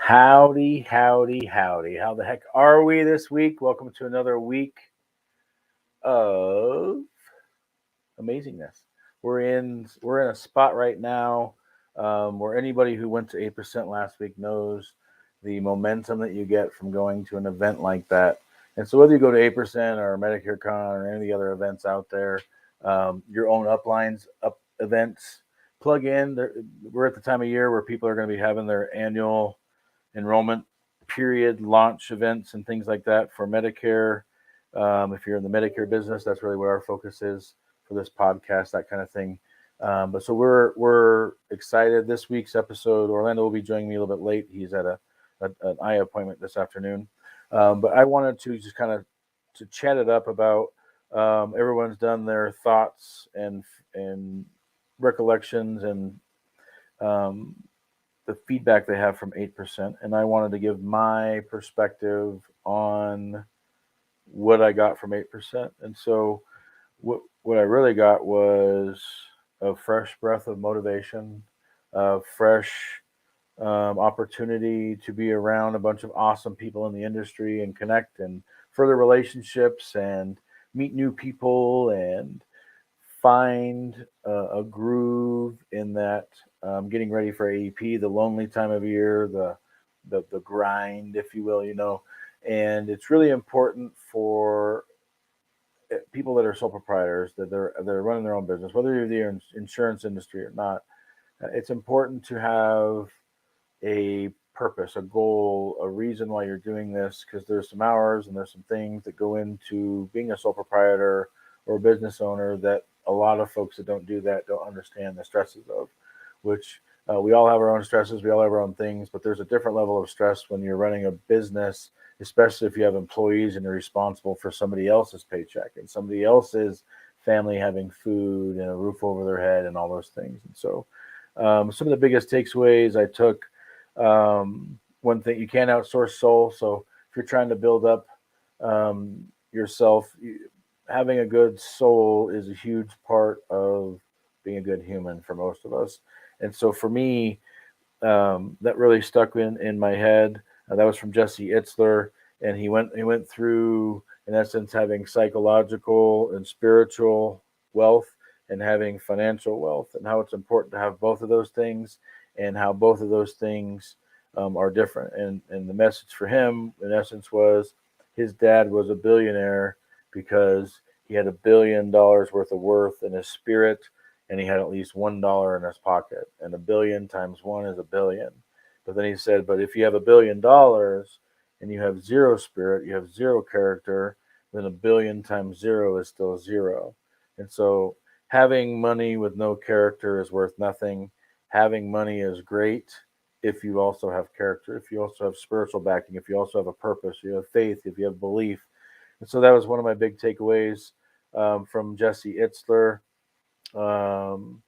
Howdy, howdy, howdy. How the heck are we this week? Welcome to another week of amazingness. We're in a spot right now where anybody who went to 8% last week knows the momentum that you get from going to an event like that. And so whether you go to 8% or Medicare Con or any of the other events out there, your own uplines, up events, plug in. We're at the time of year where people are going to be having their annual enrollment period launch events and things like that for Medicare. If you're in the Medicare business, that's really what our focus is for this podcast, that kind of thing. But so we're excited. This week's episode, Orlando will be joining me a little bit late. He's at an eye appointment this afternoon. But I wanted to just kind of to chat it up about everyone's done their thoughts and recollections and um, the feedback they have from 8%. And I wanted to give my perspective on what I got from 8%. And so what I really got was a fresh breath of motivation, a fresh opportunity to be around a bunch of awesome people in the industry and connect and further relationships and meet new people and find a groove in that getting ready for AEP, the lonely time of year, the grind, if you will, and it's really important for people that are sole proprietors that they're running their own business, whether you're in the insurance industry or not. It's important to have a purpose, a goal, a reason why you're doing this, because there's some hours and there's some things that go into being a sole proprietor or a business owner that a lot of folks that don't do that don't understand the stresses of, which we all have our own stresses, we all have our own things, but there's a different level of stress when you're running a business, especially if you have employees and you're responsible for somebody else's paycheck and somebody else's family having food and a roof over their head and all those things. And so some of the biggest takeaways I took, one thing, you can't outsource soul. So if you're trying to build up yourself, having a good soul is a huge part of being a good human for most of us. And so for me, that really stuck in my head. That was from Jesse Itzler, and he went through, in essence, having psychological and spiritual wealth and having financial wealth, and how it's important to have both of those things, and how both of those things are different. And the message for him, in essence, was his dad was a billionaire because he had $1 billion worth of worth in his spirit, and he had at least $1 in his pocket. And 1 billion times one is 1 billion. But then he said, but if you have $1 billion and you have zero spirit, you have zero character, then 1 billion times zero is still zero. And so having money with no character is worth nothing. Having money is great if you also have character, if you also have spiritual backing, if you also have a purpose, you have faith, if you have belief. And so that was one of my big takeaways from Jesse Itzler. Um,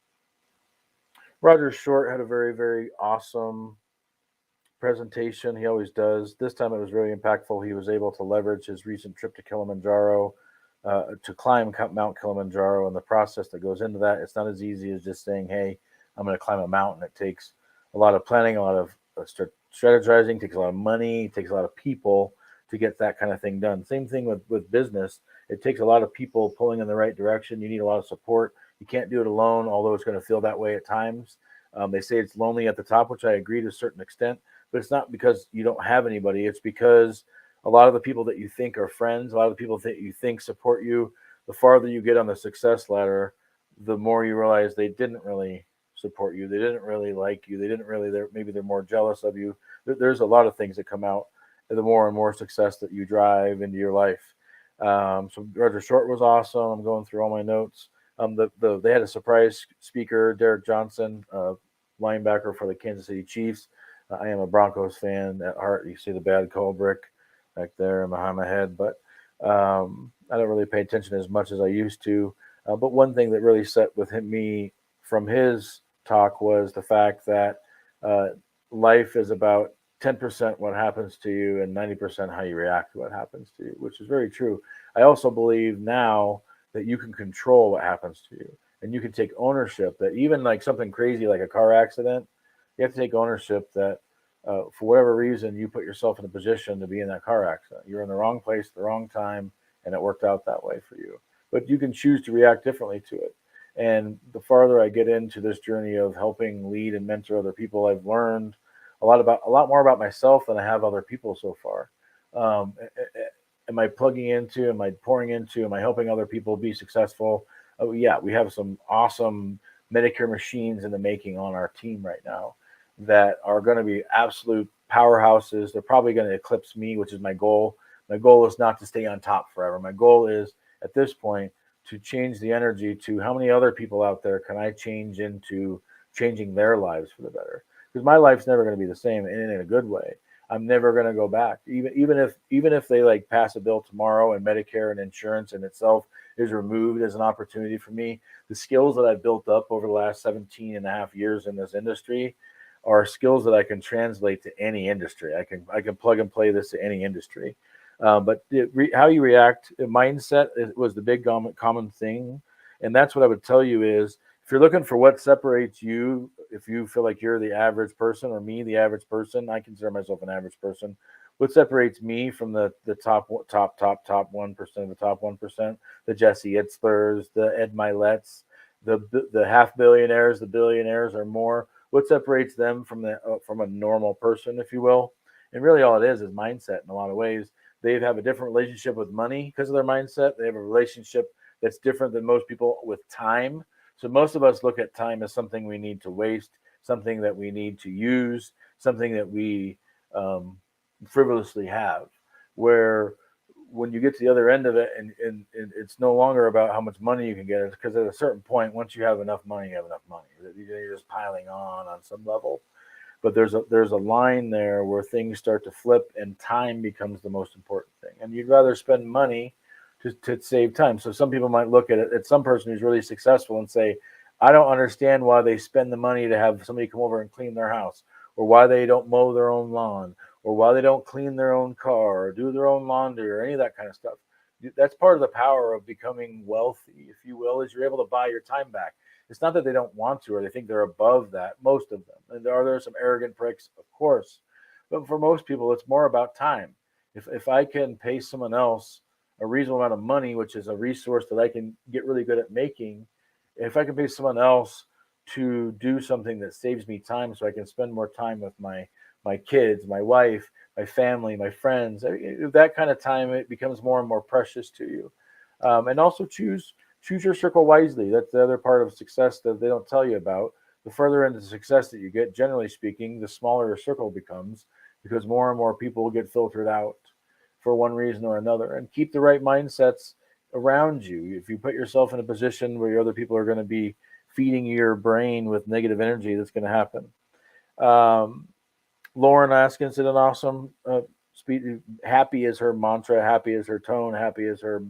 Roger Short had a very, very awesome presentation. He always does. This time it was really impactful. He was able to leverage his recent trip to Kilimanjaro to climb Mount Kilimanjaro, and the process that goes into that. It's not as easy as just saying, hey, I'm going to climb a mountain. It takes a lot of planning, a lot of strategizing, takes a lot of money, takes a lot of people to get that kind of thing done. Same thing with business. It takes a lot of people pulling in the right direction. You need a lot of support. You can't do it alone, although it's going to feel that way at times. They say it's lonely at the top, which I agree to a certain extent, but it's not because you don't have anybody. It's because a lot of the people that you think are friends, a lot of the people that you think support you, the farther you get on the success ladder, the more you realize they didn't really support you. They didn't really like you. They didn't really, maybe they're more jealous of you. There's a lot of things that come out the more and more success that you drive into your life. So Roger Short was awesome. I'm going through all my notes. They had a surprise speaker, Derek Johnson, linebacker for the Kansas City Chiefs. I am a Broncos fan at heart. You see the bad call brick back there behind my head, but I don't really pay attention as much as I used to. But one thing that really set with me from his talk was the fact that life is about 10% what happens to you and 90% how you react to what happens to you, which is very true. I also believe now that you can control what happens to you, and you can take ownership that even like something crazy like a car accident, you have to take ownership that for whatever reason, you put yourself in a position to be in that car accident. You're in the wrong place, at the wrong time, and it worked out that way for you. But you can choose to react differently to it. And the farther I get into this journey of helping lead and mentor other people, I've learned a lot more about myself than I have other people so far. Am I plugging into? Am I pouring into? Am I helping other people be successful? Oh yeah, we have some awesome Medicare machines in the making on our team right now that are going to be absolute powerhouses. They're probably going to eclipse me, which is my goal. My goal is not to stay on top forever. My goal is at this point to change the energy to how many other people out there can I change into changing their lives for the better. Because my life's never going to be the same and in a good way. I'm never going to go back. Even if they like pass a bill tomorrow and Medicare and insurance in itself is removed as an opportunity for me, the skills that I've built up over the last 17 and a half years in this industry are skills that I can translate to any industry. I can plug and play this to any industry. But how you react, mindset was the big common thing. And that's what I would tell you is if you're looking for what separates you, if you feel like you're the average person or me, the average person, I consider myself an average person. What separates me from the top 1% of the top 1%, the Jesse Itzlers, the Ed Miletts, the half billionaires, the billionaires or more. What separates them from from a normal person, if you will? And really, all it is mindset in a lot of ways. They have a different relationship with money because of their mindset. They have a relationship that's different than most people with time. So most of us look at time as something we need to waste, something that we need to use, something that we frivolously have. Where when you get to the other end of it, and it's no longer about how much money you can get, because at a certain point, once you have enough money, you have enough money. You're just piling on some level. But there's a line there where things start to flip and time becomes the most important thing. And you'd rather spend money to save time. So some people might look at some person who's really successful and say, I don't understand why they spend the money to have somebody come over and clean their house, or why they don't mow their own lawn, or why they don't clean their own car or do their own laundry or any of that kind of stuff. That's part of the power of becoming wealthy, if you will, is you're able to buy your time back. It's not that they don't want to or they think they're above that, most of them. And there are some arrogant pricks, of course. But for most people, it's more about time. If I can pay someone else a reasonable amount of money, which is a resource that I can get really good at making, if I can pay someone else to do something that saves me time so I can spend more time with my kids, my wife, my family, my friends, that kind of time, it becomes more and more precious to you. And also choose your circle wisely. That's the other part of success that they don't tell you about. The further into success that you get, generally speaking, the smaller your circle becomes because more and more people get filtered out for one reason or another. And keep the right mindsets around you. If you put yourself in a position where your other people are going to be feeding your brain with negative energy, that's going to happen. Lauren Askins did an awesome speech. Happy is her mantra, happy is her tone, happy is her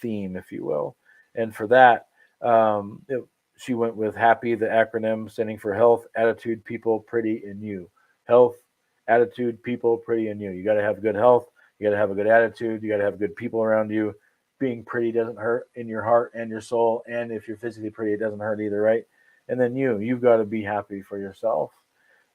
theme, if you will. And for that, she went with HAPPY, the acronym standing for health, attitude, people, pretty, and you. Health, attitude, people, pretty, and you. You got to have good health. You got to have a good attitude. You got to have good people around you. Being pretty doesn't hurt in your heart and your soul. And if you're physically pretty, it doesn't hurt either, right? And then you've got to be happy for yourself.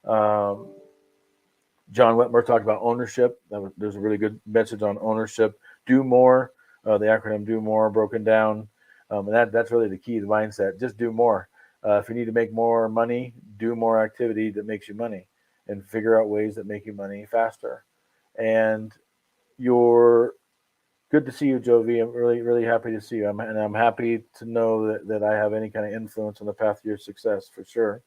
John Whitmer talked about ownership. There's a really good message on ownership. Do more. The acronym do more broken down. And that's really the key, the mindset. Just do more. If you need to make more money, do more activity that makes you money and figure out ways that make you money faster. And you're good to see you, Jovi. I'm really, really happy to see you. I'm happy to know that I have any kind of influence on the path to your success for sure.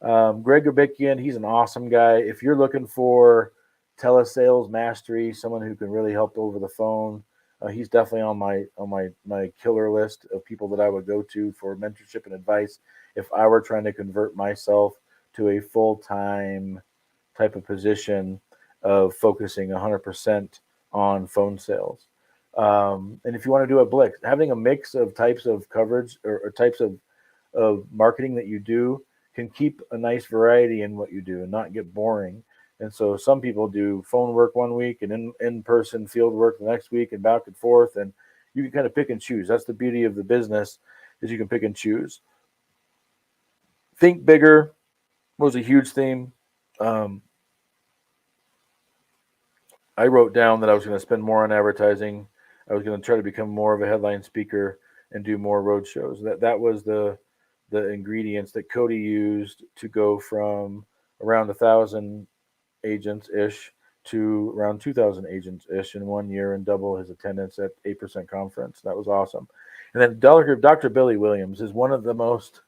Greg Gabikian, he's an awesome guy. If you're looking for telesales mastery, someone who can really help over the phone, he's definitely on my killer list of people that I would go to for mentorship and advice if I were trying to convert myself to a full-time type of position of focusing 100% on phone sales. And if you want to do a blitz, having a mix of types of coverage or types of marketing that you do can keep a nice variety in what you do and not get boring. And so some people do phone work one week and in-person field work the next week and back and forth. And you can kind of pick and choose. That's the beauty of the business is you can pick and choose. Think bigger was a huge theme. I wrote down that I was going to spend more on advertising. I was going to try to become more of a headline speaker and do more road shows. That was the ingredients that Cody used to go from around 1,000 agents ish to around 2,000 agents ish in 1 year and double his attendance at 8% conference. That was awesome. And then Dr. Billy Williams is one of the most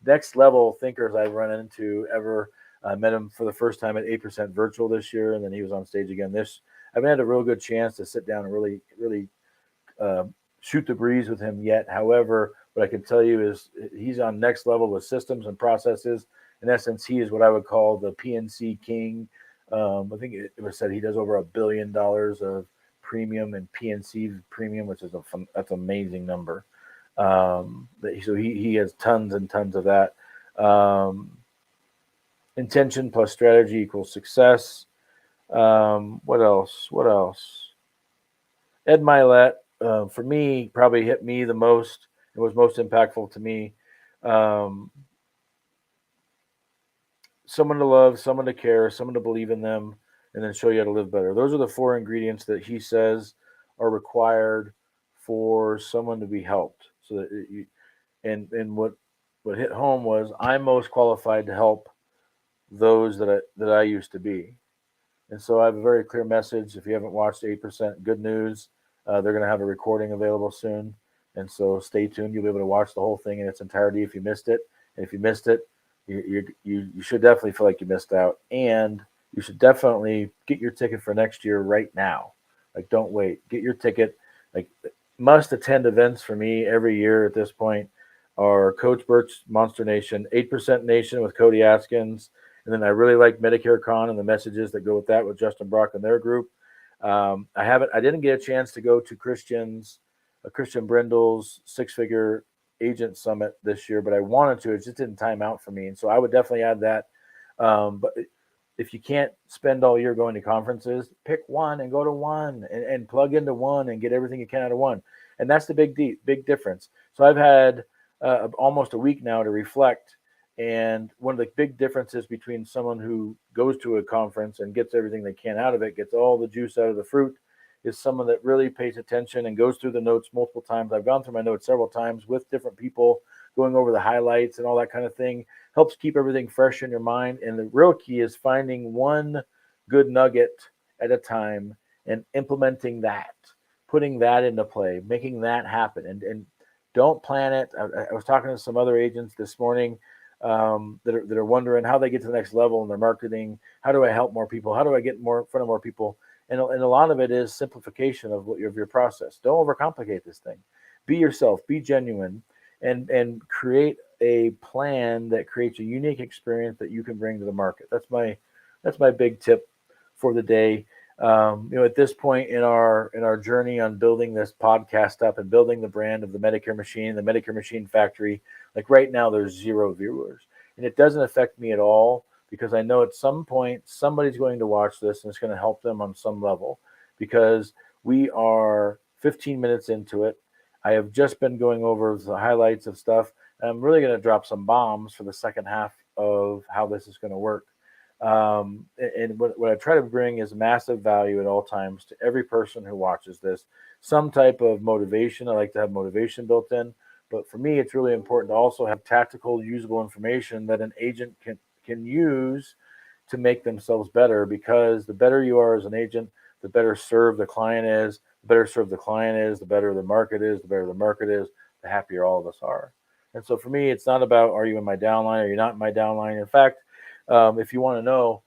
next level thinkers I've run into ever. I met him for the first time at 8% virtual this year, and then he was on stage again this. I haven't had a real good chance to sit down and really uh, shoot the breeze with him yet. However, what I can tell you is he's on next level with systems and processes. In essence, he is what I would call the PNC king. I think it was said he does over $1 billion of premium and PNC premium, which is that's an amazing number. So he has tons and tons of that. Intention plus strategy equals success. What else? What else? Ed Milet, for me, probably hit me the most. It was most impactful to me. Someone to love, someone to care, someone to believe in them, and then show you how to live better. Those are the 4 ingredients that he says are required for someone to be helped. So that you, and what hit home was I'm most qualified to help those that I used to be. And so I have a very clear message. If you haven't watched 8%, good news. They're going to have a recording available soon. And so stay tuned. You'll be able to watch the whole thing in its entirety if you missed it. And if you missed it, you should definitely feel like you missed out. And you should definitely get your ticket for next year right now. Like, don't wait. Get your ticket. Like, must attend events for me every year at this point are Coach Birch's Monster Nation, 8% Nation with Cody Askins. And then I really like Medicare Con and the messages that go with that with Justin Brock and their group. I didn't get a chance to go to Christian Brindle's 6-figure agent summit this year, but I wanted to. It just didn't time out for me. And so I would definitely add that. But if you can't spend all year going to conferences, pick one and go to one and plug into one and get everything you can out of one. And that's the big difference. So I've had almost a week now to reflect. And one of the big differences between someone who goes to a conference and gets everything they can out of it, gets all the juice out of the fruit, is someone that really pays attention and goes through the notes multiple times. I've gone through my notes several times with different people, going over the highlights and all that kind of thing. Helps keep everything fresh in your mind. And the real key is finding one good nugget at a time and implementing that, putting that into play, making that happen. And don't plan it. I was talking to some other agents this morning that are wondering how they get to the next level in their marketing. How do I help more people? How do I get more in front of more people? And a lot of it is simplification of your process. Don't overcomplicate this thing. Be yourself. Be genuine, and create a plan that creates a unique experience that you can bring to the market. That's my big tip for the day. At this point in our journey on building this podcast up and building the brand of the Medicare Machine, the Medicare Machine Factory, like right now there's 0 viewers, and it doesn't affect me at all because I know at some point somebody's going to watch this and it's going to help them on some level because we are 15 minutes into it. I have just been going over the highlights of stuff. And I'm really going to drop some bombs for the second half of how this is going to work. And what I try to bring is massive value at all times to every person who watches this. Some type of motivation. I like to have motivation built in. But for me, it's really important to also have tactical, usable information that an agent can use to make themselves better, because the better you are as an agent, the better served the client is. The better served the client is, the better the market is. The better the market is, the happier all of us are. And so for me, it's not about are you in my downline or you're not in my downline. In fact, if you want to know,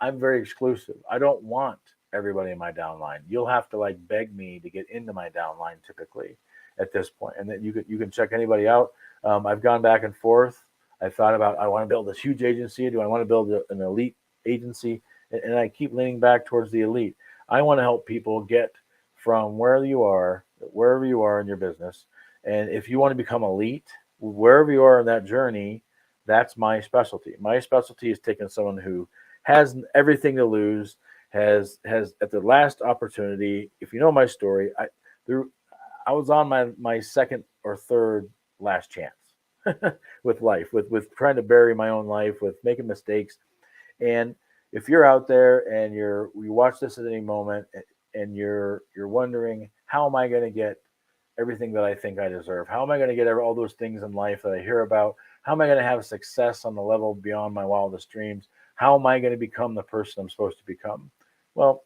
I'm very exclusive. I don't want everybody in my downline. You'll have to beg me to get into my downline typically at this point. And then you can check anybody out. I've gone back and forth. I've thought about, I want to build this huge agency. Do I want to build an elite agency? And I keep leaning back towards the elite. I want to help people get from wherever you are in your business. And if you want to become elite, wherever you are in that journey, that's my specialty. My specialty is taking someone who has everything to lose, has at the last opportunity. If you know my story, I was on my second or third last chance with life, with trying to bury my own life, with making mistakes. And if you're out there and you watch this at any moment and you're wondering, how am I going to get everything that I think I deserve? How am I going to get all those things in life that I hear about? How am I going to have success on the level beyond my wildest dreams? How am I going to become the person I'm supposed to become? Well,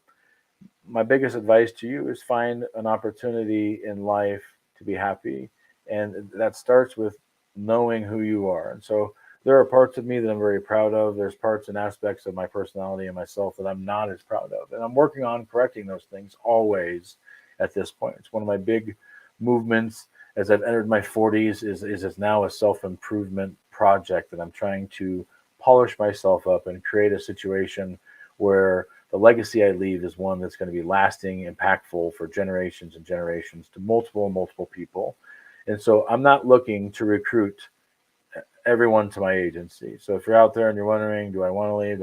my biggest advice to you is find an opportunity in life to be happy. And that starts with knowing who you are. And so there are parts of me that I'm very proud of. There's parts and aspects of my personality and myself that I'm not as proud of. And I'm working on correcting those things always at this point. It's one of my big movements as I've entered my 40s is now a self-improvement project that I'm trying to polish myself up and create a situation where the legacy I leave is one that's going to be lasting, impactful for generations and generations to multiple people. And so I'm not looking to recruit everyone to my agency. So if you're out there and you're wondering, do I want to leave?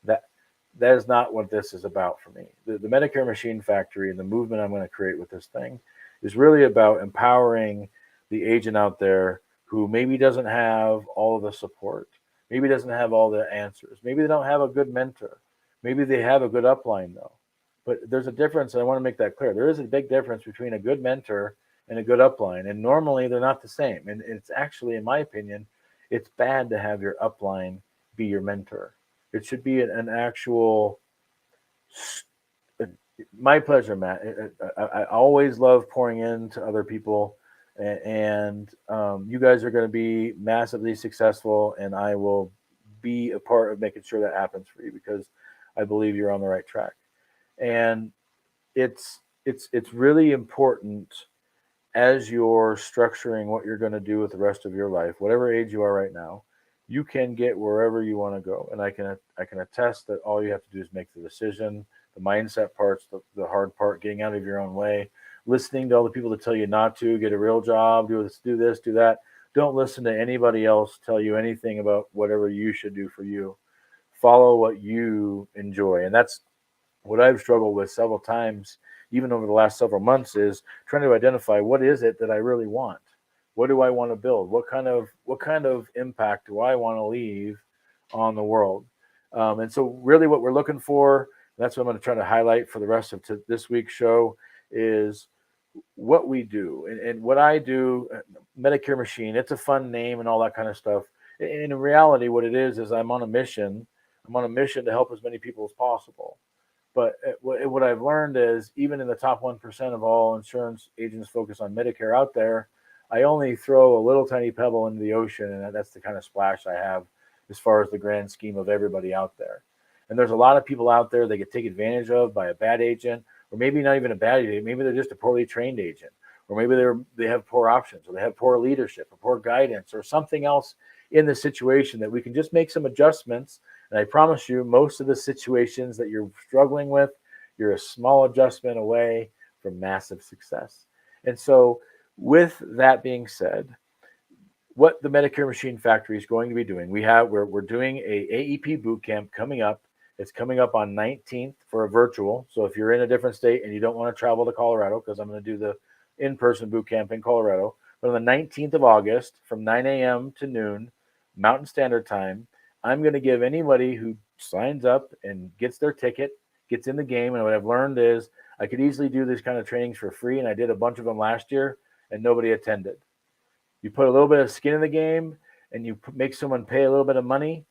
That is not what this is about for me. The Medicare Machine Factory and the movement I'm going to create with this thing is really about empowering the agent out there who maybe doesn't have all of the support, maybe doesn't have all the answers, maybe they don't have a good mentor, maybe they have a good upline though. But there's a difference, and I want to make that clear. There is a big difference between a good mentor and a good upline, and normally they're not the same. And it's actually, in my opinion, it's bad to have your upline be your mentor. It should be an actual. My pleasure, Matt. I always love pouring into other people, and you guys are going to be massively successful, and I will be a part of making sure that happens for you because I believe you're on the right track. And it's really important as you're structuring what you're going to do with the rest of your life, whatever age you are right now, you can get wherever you want to go. And I can attest that all you have to do is make the decision, the mindset parts, the hard part, getting out of your own way, listening to all the people that tell you not to, get a real job, do this, do that. Don't listen to anybody else tell you anything about whatever you should do for you. Follow what you enjoy. And that's what I've struggled with several times, even over the last several months, is trying to identify what is it that I really want. What do I want to build? What kind of impact do I want to leave on the world? And so, really, what we're looking for, that's what I'm going to try to highlight for the rest of this week's show, is what we do and what I do. Medicare Machine. It's a fun name and all that kind of stuff. And in reality, what it is I'm on a mission. I'm on a mission to help as many people as possible. But what I've learned is even in the top 1% of all insurance agents focused on Medicare out there, I only throw a little tiny pebble into the ocean, and that's the kind of splash I have as far as the grand scheme of everybody out there. And there's a lot of people out there that get taken advantage of by a bad agent, or maybe not even a bad agent. Maybe they're just a poorly trained agent, or maybe they have poor options, or they have poor leadership, or poor guidance, or something else in the situation that we can just make some adjustments. And I promise you, most of the situations that you're struggling with, you're a small adjustment away from massive success. And so, with that being said, what the Medicare Machine Factory is going to be doing, we're doing a AEP boot camp coming up. It's coming up on 19th for a virtual. So if you're in a different state and you don't want to travel to Colorado, because I'm going to do the in-person boot camp in Colorado, but on the 19th of August from 9 a.m. to noon, Mountain Standard Time, I'm going to give anybody who signs up and gets their ticket, gets in the game. And what I've learned is I could easily do these kind of trainings for free. And I did a bunch of them last year and nobody attended. You put a little bit of skin in the game and you make someone pay a little bit of money.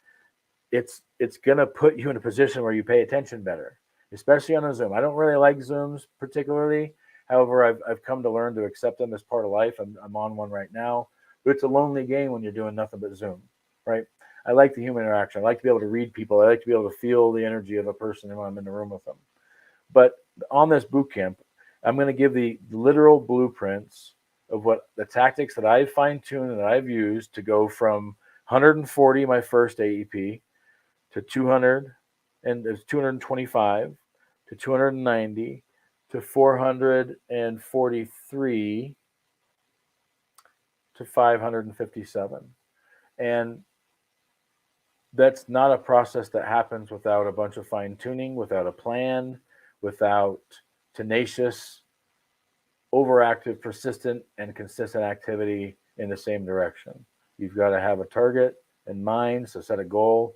It's going to put you in a position where you pay attention better, especially on a Zoom. I don't really like Zooms particularly. However, I've come to learn to accept them as part of life. I'm on one right now, but it's a lonely game when you're doing nothing but Zoom, right? I like the human interaction. I like to be able to read people. I like to be able to feel the energy of a person when I'm in the room with them. But on this boot camp, I'm going to give the literal blueprints of what the tactics that I've fine-tuned and that I've used to go from 140 my first AEP to 200 and there's 225 to 290 to 443 to 557. And that's not a process that happens without a bunch of fine tuning, without a plan, without tenacious, overactive, persistent, and consistent activity in the same direction. You've got to have a target in mind, so set a goal.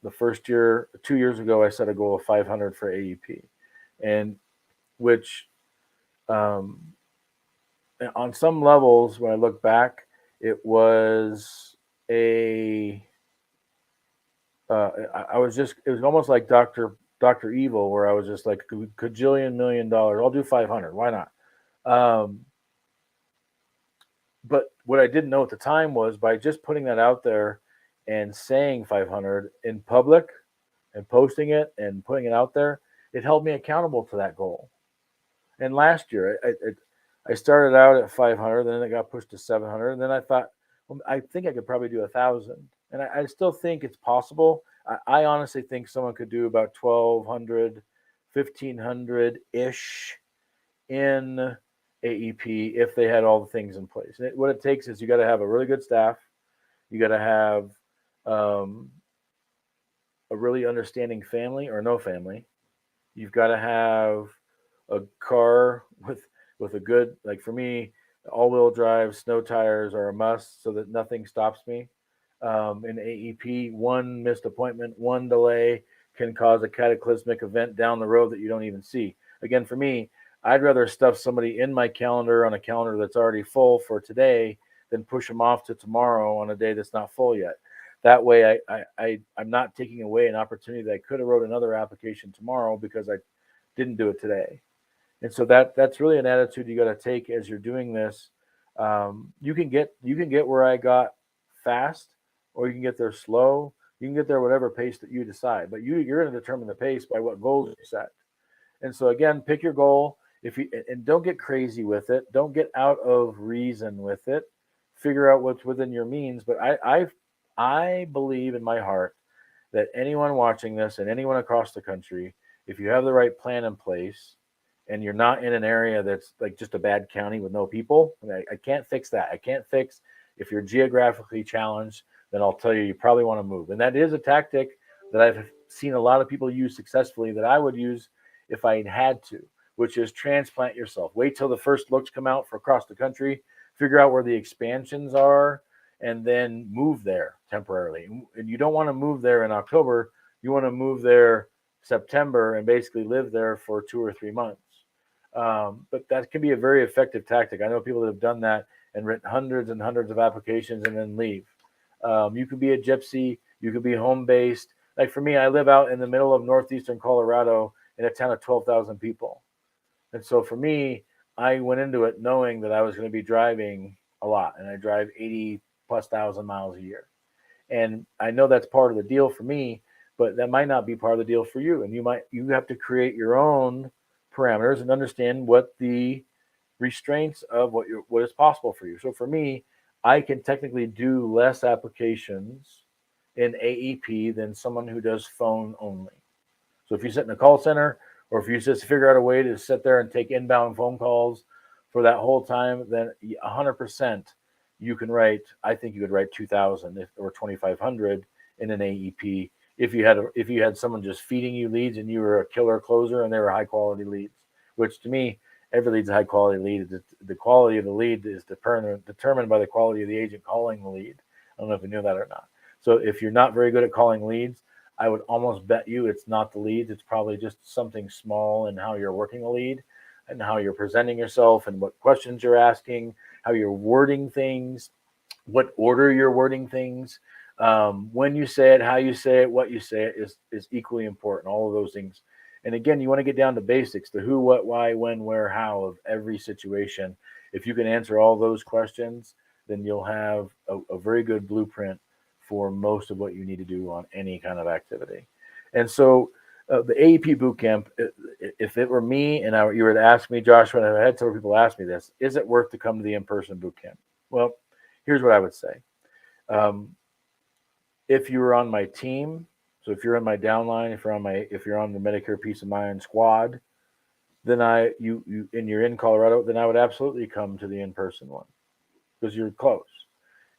the first year, 2 years ago, I set a goal of 500 for AEP, and which um, on some levels, when I look back, it was a I was just, it was almost like Doctor Evil, where I was just like cajillion $1 million. I'll do 500. Why not? Um, but what I didn't know at the time was, by just putting that out there and saying 500 in public and posting it and putting it out there, it held me accountable to that goal. And last year, I started out at 500, then it got pushed to 700, and then I thought, well, I think I could probably do 1,000, and I still think it's possible. I honestly think someone could do about 1,200, 1,500 ish in AEP if they had all the things in place. What it takes is, you got to have a really good staff, you got to have um, a really understanding family or no family. You've got to have a car with a good, like for me, all-wheel drive, snow tires are a must so that nothing stops me. In AEP, one missed appointment, one delay can cause a cataclysmic event down the road that you don't even see. Again, for me, I'd rather stuff somebody in my calendar on a calendar that's already full for today than push them off to tomorrow on a day that's not full yet. That way, I'm not taking away an opportunity that I could have wrote another application tomorrow because I didn't do it today. And so that's really an attitude you got to take as you're doing this. You can get where I got fast, or you can get there slow. You can get there whatever pace that you decide, but you're going to determine the pace by what goals you set. And so again, pick your goal. If you and don't get crazy with it, don't get out of reason with it. Figure out what's within your means. But I believe in my heart that anyone watching this and anyone across the country, if you have the right plan in place and you're not in an area that's like just a bad county with no people, I can't fix that. I can't fix if you're geographically challenged, then I'll tell you, you probably want to move. And that is a tactic that I've seen a lot of people use successfully that I would use if I had to, which is transplant yourself. Wait till the first looks come out for across the country, figure out where the expansions are, and then move there temporarily. And you don't want to move there in October. You want to move there September and basically live there for 2 or 3 months. But that can be a very effective tactic. I know people that have done that and written hundreds and hundreds of applications and then leave. You could be a gypsy. You could be home based. Like for me, I live out in the middle of northeastern Colorado in a town of 12,000 people. And so for me, I went into it knowing that I was going to be driving a lot, and I drive 80 plus thousand miles a year. And I know that's part of the deal for me, but that might not be part of the deal for you. And you have to create your own parameters and understand what the restraints of what is possible for you. So for me, I can technically do less applications in AEP than someone who does phone only. So if you sit in a call center, or if you just figure out a way to sit there and take inbound phone calls for that whole time, then 100% you can write. I think you could write 2,000 or 2,500 in an AEP if you had someone just feeding you leads and you were a killer closer and they were high quality leads. Which to me, every lead's a high quality lead. The quality of the lead is determined by the quality of the agent calling the lead. I don't know if you knew that or not. So if you're not very good at calling leads, I would almost bet you it's not the leads. It's probably just something small in how you're working a lead and how you're presenting yourself and what questions you're asking, how you're wording things, what order you're wording things. When you say it, how you say it, what you say it is equally important, all of those things. And again, you want to get down to basics, the who, what, why, when, where, how of every situation. If you can answer all those questions, then you'll have a very good blueprint for most of what you need to do on any kind of activity. And so the AEP bootcamp, if it were me and you were to ask me, Joshua, and I had several people ask me this, is it worth to come to the in-person bootcamp? Well, here's what I would say. If you were on my team, so if you're in my downline, if you're on the Medicare Peace of Mind squad, then and you're in Colorado, then I would absolutely come to the in-person one because you're close.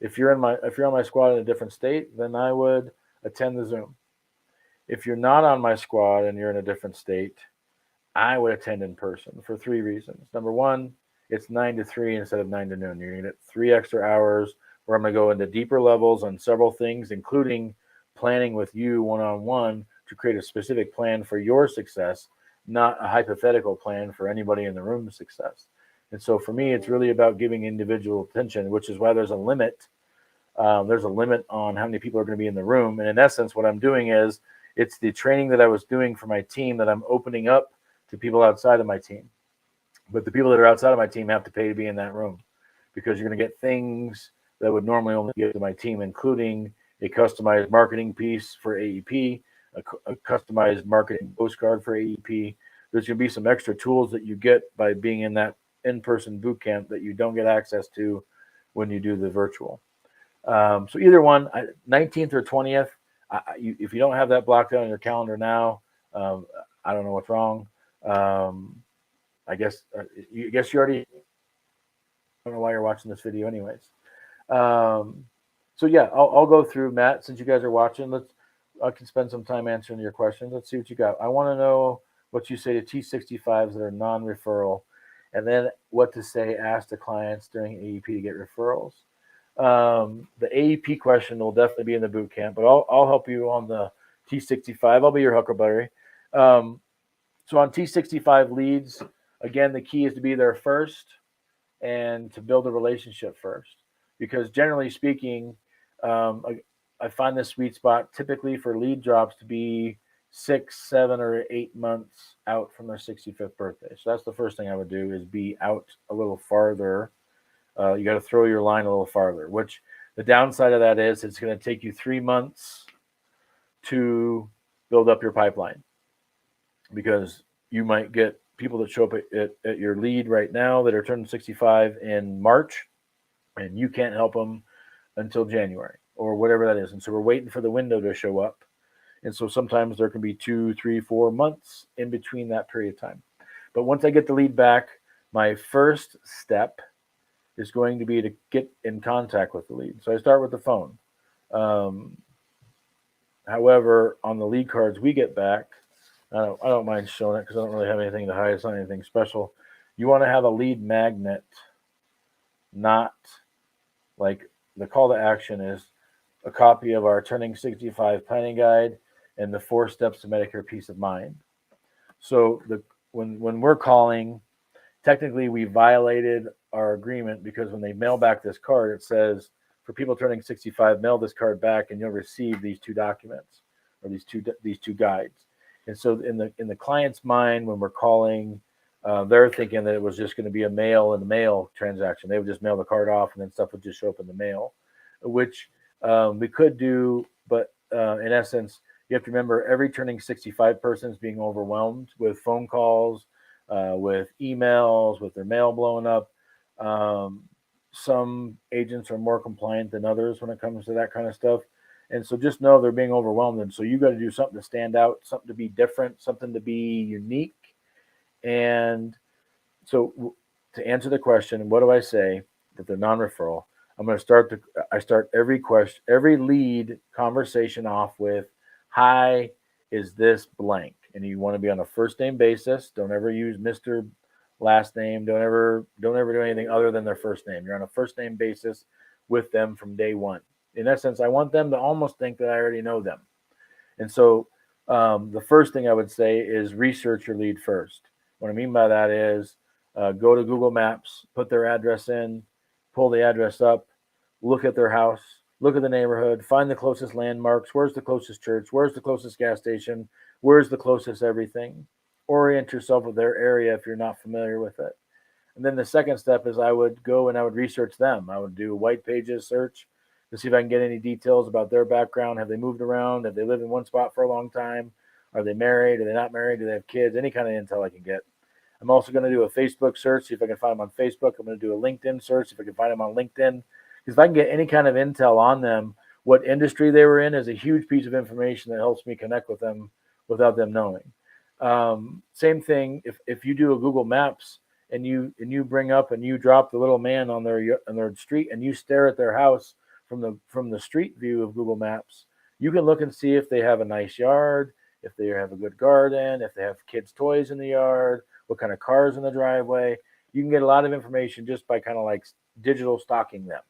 If you're on my squad in a different state, then I would attend the Zoom. If you're not on my squad and you're in a different state, I would attend in person for 3 reasons. Number one, it's 9 to 3 instead of 9 to noon. You're going to get 3 extra hours where I'm going to go into deeper levels on several things, including planning with you one-on-one to create a specific plan for your success, not a hypothetical plan for anybody in the room's success. And so for me, it's really about giving individual attention, which is why there's a limit. There's a limit on how many people are going to be in the room. And in essence, what I'm doing is it's the training that I was doing for my team that I'm opening up to people outside of my team. But the people that are outside of my team have to pay to be in that room, because you're going to get things that would normally only give to my team, including a customized marketing piece for AEP, a customized marketing postcard for AEP. There's going to be some extra tools that you get by being in that in-person boot camp that you don't get access to when you do the virtual. So either one, 19th or 20th, if you don't have that blocked out on your calendar now, I don't know what's wrong. I guess you already, I don't know why you're watching this video anyways. So yeah, I'll go through, Matt, since you guys are watching. I can spend some time answering your questions. Let's see what you got. I want to know what you say to T65s that are non-referral, and then what to say, ask the clients during AEP to get referrals. The AEP question will definitely be in the boot camp, but I'll help you on the T65. I'll be your huckleberry. So on T65 leads, again, the key is to be there first and to build a relationship first, because generally speaking, I find the sweet spot typically for lead drops to be 6, 7, or 8 months out from their 65th birthday. So that's the first thing I would do, is be out a little farther. You got to throw your line a little farther, which the downside of that is it's going to take you 3 months to build up your pipeline, because you might get people that show up at your lead right now that are turning 65 in March, and you can't help them until January or whatever that is. And so we're waiting for the window to show up. And so sometimes there can be 2, 3, 4 months in between that period of time. But once I get the lead back, my first step is going to be to get in contact with the lead. So I start with the phone. However, on the lead cards we get back, I don't mind showing it because I don't really have anything to hide. It's not anything special. You want to have a lead magnet, not like the call to action is a copy of our Turning 65 planning guide and the 4 steps to Medicare peace of mind. So when we're calling, technically we violated our agreement, because when they mail back this card, it says for people turning 65, mail this card back and you'll receive these 2 documents, or these two guides. And so in the client's mind, when we're calling, they're thinking that it was just going to be a mail in the mail transaction. They would just mail the card off and then stuff would just show up in the mail, which we could do. But in essence, you have to remember, every turning 65 person is being overwhelmed with phone calls, with emails, with their mail blowing up. Some agents are more compliant than others when it comes to that kind of stuff. And so just know they're being overwhelmed. And so you got to do something to stand out, something to be different, something to be unique. And so to answer the question, what do I say that they're non-referral? I'm going to start every lead conversation off with, hi, is this blank? And you want to be on a first name basis. Don't ever use Mr. last name. Don't ever do anything other than their first name. You're on a first name basis with them from day one. In essence, I want them to almost think that I already know them. And so the first thing I would say is research your lead first. What I mean by that is go to Google Maps, put their address in, pull the address up, look at their house, look at the neighborhood, find the closest landmarks. Where's the closest church? Where's the closest gas station? Where's the closest everything? Orient yourself with their area if you're not familiar with it. And then the second step is I would go and I would research them. I would do white pages search to see if I can get any details about their background. Have they moved around? Have they lived in one spot for a long time? Are they married? Are they not married? Do they have kids? Any kind of intel I can get. I'm also going to do a Facebook search, see if I can find them on Facebook. I'm going to do a LinkedIn search, see if I can find them on LinkedIn. Because if I can get any kind of intel on them, what industry they were in is a huge piece of information that helps me connect with them without them knowing. Same thing, if you do a Google Maps and you bring up and you drop the little man on their street and you stare at their house from the street view of Google Maps, you can look and see if they have a nice yard, if they have a good garden, if they have kids' toys in the yard, what kind of cars in the driveway. You can get a lot of information just by kind of like digital stalking them.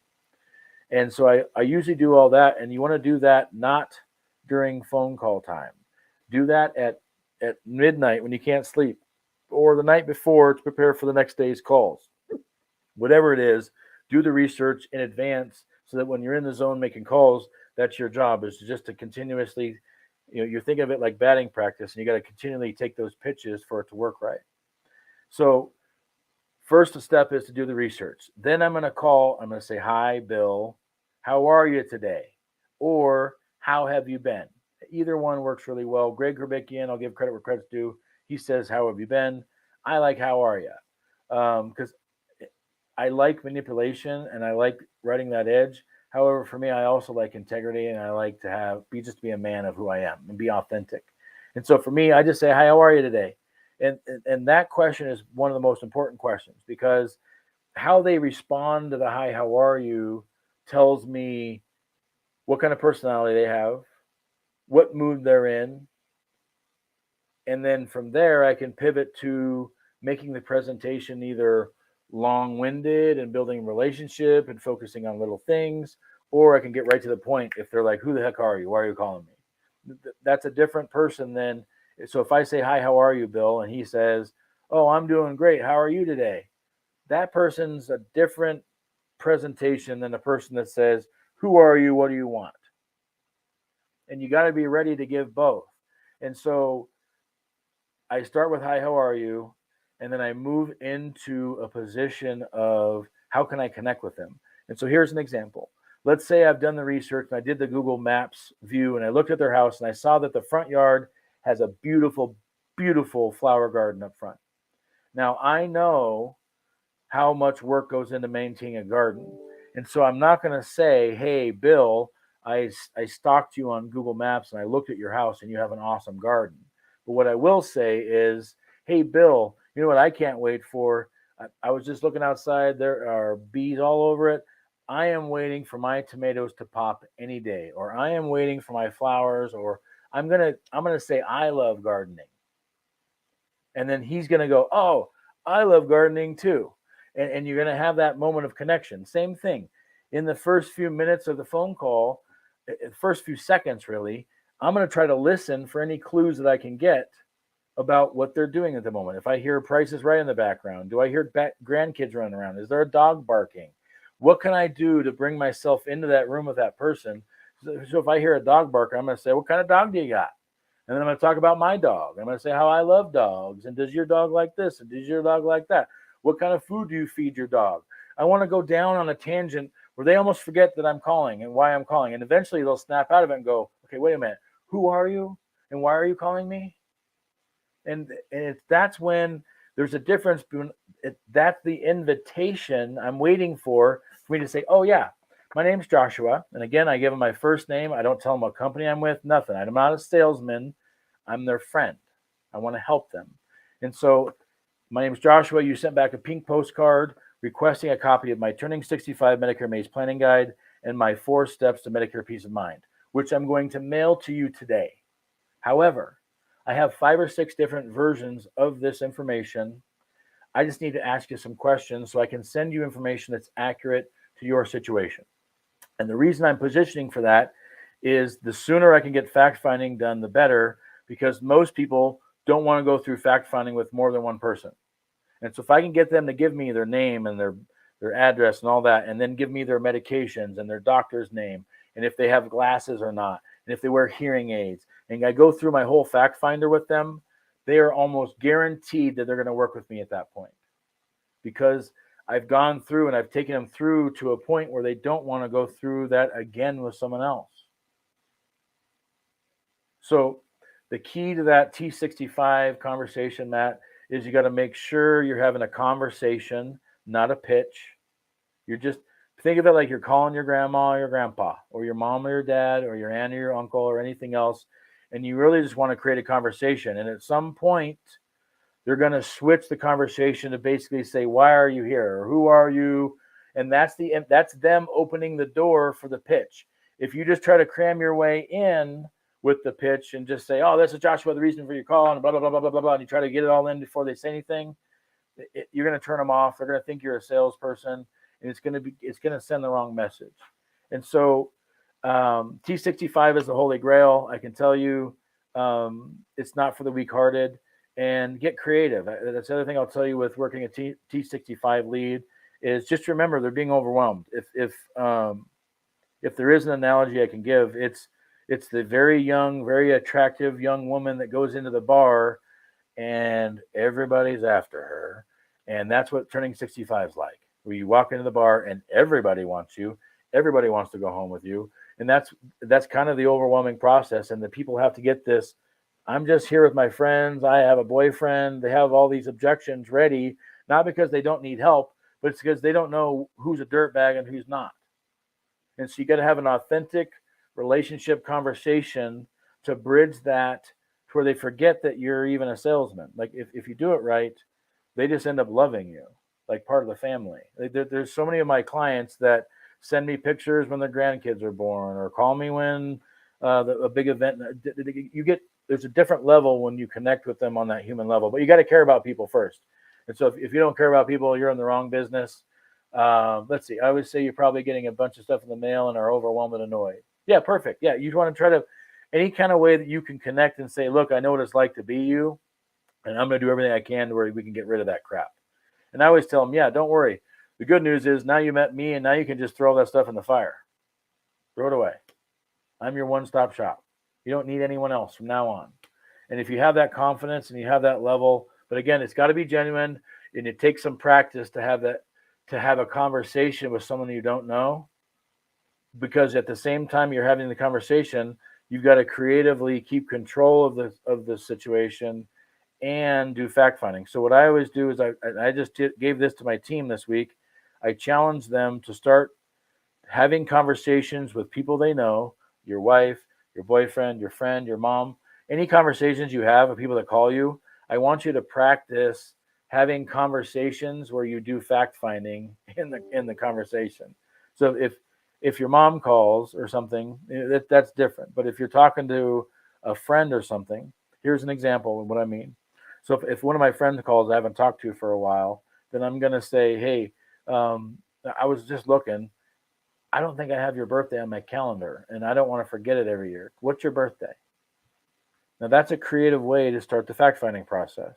And so I usually do all that, and you want to do that not during phone call time. Do that at midnight when you can't sleep, or the night before to prepare for the next day's calls. Whatever it is, do the research in advance so that when you're in the zone making calls, that's your job, is just to continuously, you think of it like batting practice, and you got to continually take those pitches for it to work right. So first step is to do the research. Then I'm going to say, hi, Bill, how are you today? Or how have you been? Either one works really well. Greg Herbikian, I'll give credit where credit's due. He says, how have you been? I like, how are you? Because I like manipulation and I like writing that edge. However, for me, I also like integrity, and I like to be a man of who I am and be authentic. And so for me, I just say, hi, how are you today? And that question is one of the most important questions, because how they respond to the hi, how are you tells me what kind of personality they have, what mood they're in. And then from there, I can pivot to making the presentation either long-winded and building a relationship and focusing on little things, or I can get right to the point if they're like, who the heck are you? Why are you calling me? That's a different person than, so if I say, hi, how are you, Bill? And he says, oh, I'm doing great. How are you today? That person's a different presentation than a person that says, who are you? What do you want? And you got to be ready to give both. And so I start with, hi, how are you? And then I move into a position of, how can I connect with them? And so here's an example. Let's say I've done the research and I did the Google Maps view and I looked at their house and I saw that the front yard has a beautiful, beautiful flower garden up front. Now I know how much work goes into maintaining a garden. And so I'm not going to say, hey, Bill, I stalked you on Google Maps and I looked at your house and you have an awesome garden. But what I will say is, hey, Bill, you know what I can't wait for? I was just looking outside. There are bees all over it. I am waiting for my tomatoes to pop any day, or I am waiting for my flowers, or I'm gonna say I love gardening. And then he's gonna go, oh, I love gardening too. And you're gonna have that moment of connection. Same thing. In the first few minutes of the phone call, first few seconds really, I'm gonna try to listen for any clues that I can get about what they're doing at the moment. If I hear Price is Right in the background, do I hear grandkids running around? Is there a dog barking? What can I do to bring myself into that room with that person? So if I hear a dog bark, I'm going to say, what kind of dog do you got? And then I'm going to talk about my dog. I'm going to say how I love dogs. And does your dog like this? And does your dog like that? What kind of food do you feed your dog? I want to go down on a tangent where they almost forget that I'm calling and why I'm calling. And eventually they'll snap out of it and go, okay, wait a minute. Who are you? And why are you calling me? And that's when there's a difference. That's the invitation I'm waiting for me to say, oh, yeah, my name's Joshua. And again, I give them my first name. I don't tell them what company I'm with, nothing. I'm not a salesman. I'm their friend. I want to help them. And so my name's Joshua. You sent back a pink postcard requesting a copy of my Turning 65 Medicare Maze Planning Guide and my 4 Steps to Medicare Peace of Mind, which I'm going to mail to you today. However, I have 5 or 6 different versions of this information. I just need to ask you some questions so I can send you information that's accurate to your situation. And the reason I'm positioning for that is the sooner I can get fact finding done, the better, because most people don't want to go through fact finding with more than one person. And so if I can get them to give me their name and their address and all that, and then give me their medications and their doctor's name, and if they have glasses or not, and if they wear hearing aids, and I go through my whole fact finder with them, they are almost guaranteed that they're going to work with me at that point, because I've gone through and I've taken them through to a point where they don't want to go through that again with someone else. So the key to that T65 conversation, Matt, is you got to make sure you're having a conversation, not a pitch. You're just, think of it like you're calling your grandma or your grandpa or your mom or your dad or your aunt or your uncle or anything else. And you really just want to create a conversation. And at some point, they're going to switch the conversation to basically say, why are you here? Or who are you? And that's them opening the door for the pitch. If you just try to cram your way in with the pitch and just say, oh, this is Joshua, the reason for your call, and blah, blah, blah, blah, blah, blah, blah, and you try to get it all in before they say anything, you're going to turn them off. They're going to think you're a salesperson, and it's going to send the wrong message. And so T65 is the holy grail. I can tell you, it's not for the weak-hearted. And get creative. That's the other thing I'll tell you with working a T65 lead is just remember they're being overwhelmed. If there is an analogy I can give, it's the very young, very attractive young woman that goes into the bar and everybody's after her. And that's what turning 65 is like, where you walk into the bar and everybody wants you. Everybody wants to go home with you. And that's kind of the overwhelming process. And the people have to get this. I'm just here with my friends. I have a boyfriend. They have all these objections ready, not because they don't need help, but it's because they don't know who's a dirtbag and who's not. And so you got to have an authentic relationship conversation to bridge that to where they forget that you're even a salesman. Like if you do it right, they just end up loving you, like part of the family. There's so many of my clients that send me pictures when their grandkids are born, or call me when a big event. There's a different level when you connect with them on that human level, but you got to care about people first. And so if you don't care about people, you're in the wrong business. Let's see. I always say you're probably getting a bunch of stuff in the mail and are overwhelmed and annoyed. Yeah, perfect. Yeah, you want to try to any kind of way that you can connect and say, look, I know what it's like to be you, and I'm going to do everything I can to where we can get rid of that crap. And I always tell them, yeah, don't worry. The good news is now you met me, and now you can just throw that stuff in the fire. Throw it away. I'm your one-stop shop. You don't need anyone else from now on. And if you have that confidence and you have that level, but again, it's got to be genuine, and it takes some practice to have that, to have a conversation with someone you don't know, because at the same time you're having the conversation, you've got to creatively keep control of the situation and do fact finding. So what I always do is I just gave this to my team this week. I challenge them to start having conversations with people they know, your wife, your boyfriend, your friend, your mom, any conversations you have with people that call you. I want you to practice having conversations where you do fact finding in the conversation. So if your mom calls or something, that's different. But if you're talking to a friend or something, here's an example of what I mean. So if one of my friends calls I haven't talked to for a while, then I'm going to say, hey, I was just looking. I don't think I have your birthday on my calendar, and I don't want to forget it every year. What's your birthday? Now, that's a creative way to start the fact-finding process.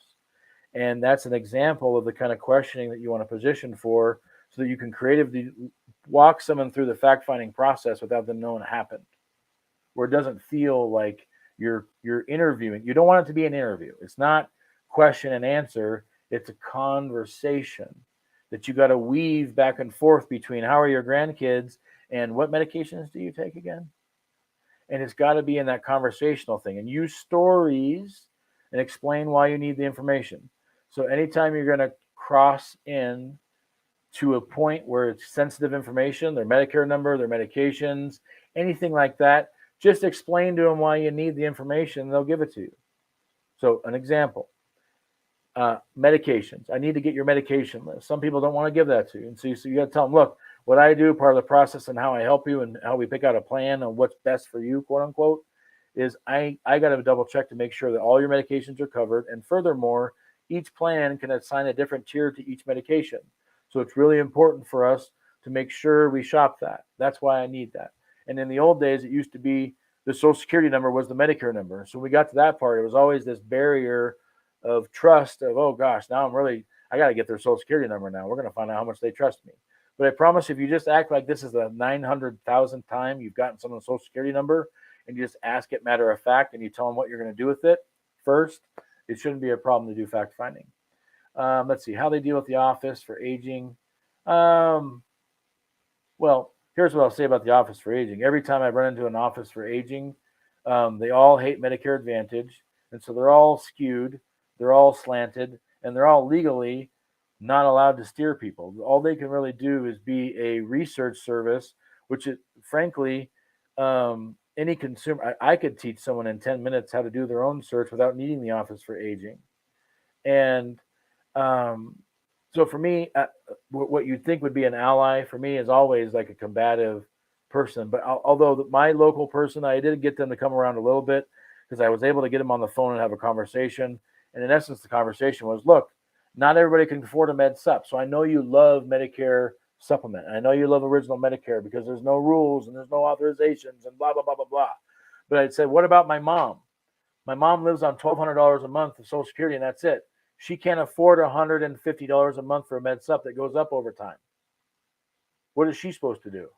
And that's an example of the kind of questioning that you want to position for, so that you can creatively walk someone through the fact-finding process without them knowing it happened, where it doesn't feel like you're interviewing. You don't want it to be an interview. It's not question and answer. It's a conversation that you got to weave back and forth between how are your grandkids and what medications do you take again? And it's got to be in that conversational thing, and use stories and explain why you need the information. So anytime you're going to cross in to a point where it's sensitive information, their Medicare number, their medications, anything like that, just explain to them why you need the information. They'll give it to you. So an example, medications. I need to get your medication list. Some people don't want to give that to you. And so you got to tell them, look, what I do, part of the process and how I help you and how we pick out a plan on what's best for you, quote unquote, is I got to double check to make sure that all your medications are covered. And furthermore, each plan can assign a different tier to each medication. So it's really important for us to make sure we shop that. That's why I need that. And in the old days, it used to be the Social Security number was the Medicare number. So when we got to that part, it was always this barrier of trust of, oh gosh, now I got to get their Social Security number now. We're going to find out how much they trust me. But I promise if you just act like this is the 900,000th time you've gotten someone's Social Security number, and you just ask it matter of fact, and you tell them what you're going to do with it first, it shouldn't be a problem to do fact finding. Let's see how they deal with the office for aging. Well, here's what I'll say about the office for aging. Every time I run into an office for aging, they all hate Medicare Advantage. And so they're all skewed, they're all slanted, and they're all legally not allowed to steer people. All they can really do is be a research service, which is, frankly, any consumer, I could teach someone in 10 minutes how to do their own search without needing the office for aging. And so for me, what you'd think would be an ally for me is always like a combative person. But although my local person, I did get them to come around a little bit because I was able to get them on the phone and have a conversation. And in essence, the conversation was, look, not everybody can afford a med sup. So I know you love Medicare supplement. And I know you love original Medicare because there's no rules and there's no authorizations and blah, blah, blah, blah, blah. But I'd say, what about my mom? My mom lives on $1,200 a month of Social Security, and that's it. She can't afford $150 a month for a med sup that goes up over time. What is she supposed to do?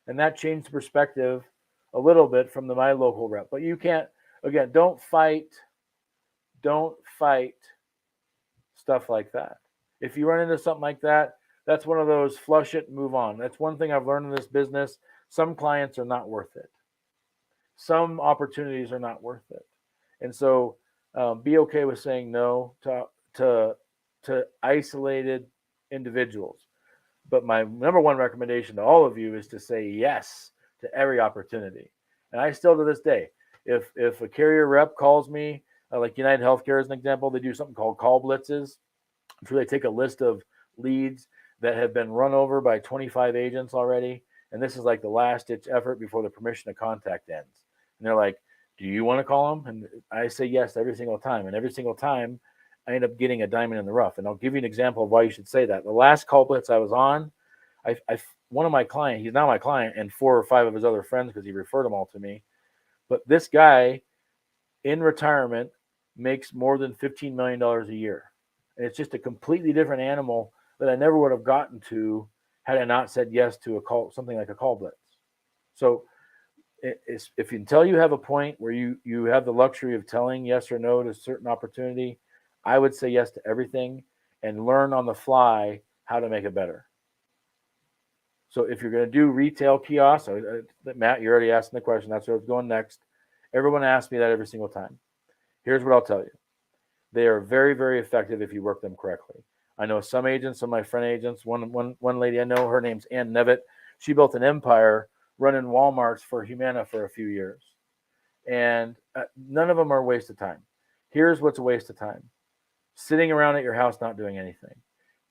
And that changed the perspective a little bit from my local rep. But you can't, again, don't fight stuff like that. If you run into something like that, that's one of those flush it and move on. That's one thing I've learned in this business. Some clients are not worth it. Some opportunities are not worth it. And so be okay with saying no to isolated individuals. But my number one recommendation to all of you is to say yes to every opportunity. And I still, to this day, if a carrier rep calls me, like United Healthcare as an example, they do something called call blitzes. So they take a list of leads that have been run over by 25 agents already. And this is like the last ditch effort before the permission to contact ends. And they're like, do you want to call them? And I say yes every single time. And every single time I end up getting a diamond in the rough. And I'll give you an example of why you should say that. The last call blitz I was on, one of my clients, he's now my client, and 4 or 5 of his other friends because he referred them all to me. But this guy in retirement makes more than $15 million a year. And it's just a completely different animal that I never would have gotten to had I not said yes to something like a call blitz. So until you have a point where you have the luxury of telling yes or no to a certain opportunity, I would say yes to everything and learn on the fly how to make it better. So if you're going to do retail kiosks, Matt, you're already asking the question. That's where I was going next. Everyone asks me that every single time. Here's what I'll tell you. They are very, very effective if you work them correctly. I know some agents, some of my friend agents, one lady I know, her name's Ann Nevitt. She built an empire running Walmarts for Humana for a few years. And none of them are a waste of time. Here's what's a waste of time. Sitting around at your house not doing anything.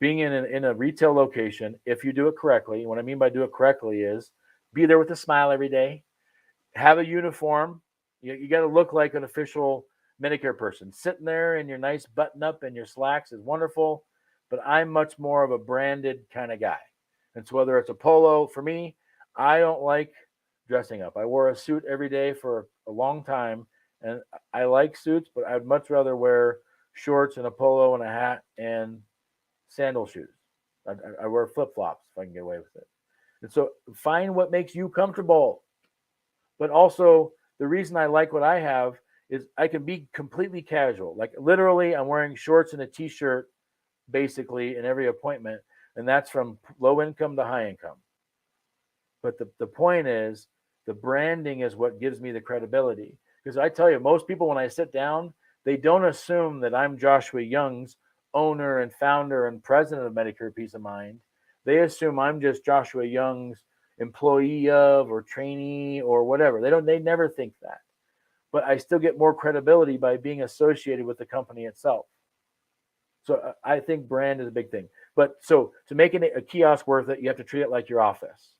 Being in a retail location, if you do it correctly, what I mean by do it correctly is be there with a smile every day. Have a uniform. You got to look like an official Medicare person. Sitting there in your nice button up and your slacks is wonderful, but I'm much more of a branded kind of guy. And so whether it's a polo, for me, I don't like dressing up. I wore a suit every day for a long time, and I like suits, but I'd much rather wear shorts and a polo and a hat and sandal shoes. I wear flip-flops if I can get away with it. And so find what makes you comfortable. But also, the reason I like what I have is I can be completely casual. Like literally, I'm wearing shorts and a t-shirt basically in every appointment, and that's from low income to high income. But the point is, the branding is what gives me the credibility. Because I tell you, most people, when I sit down, they don't assume that I'm Joshua Young's owner and founder and president of Medicare Peace of Mind. They assume I'm just Joshua Young's employee of or trainee or whatever. They never think that. But I still get more credibility by being associated with the company itself. So I think brand is a big thing. But so to make a kiosk worth it, you have to treat it like your office.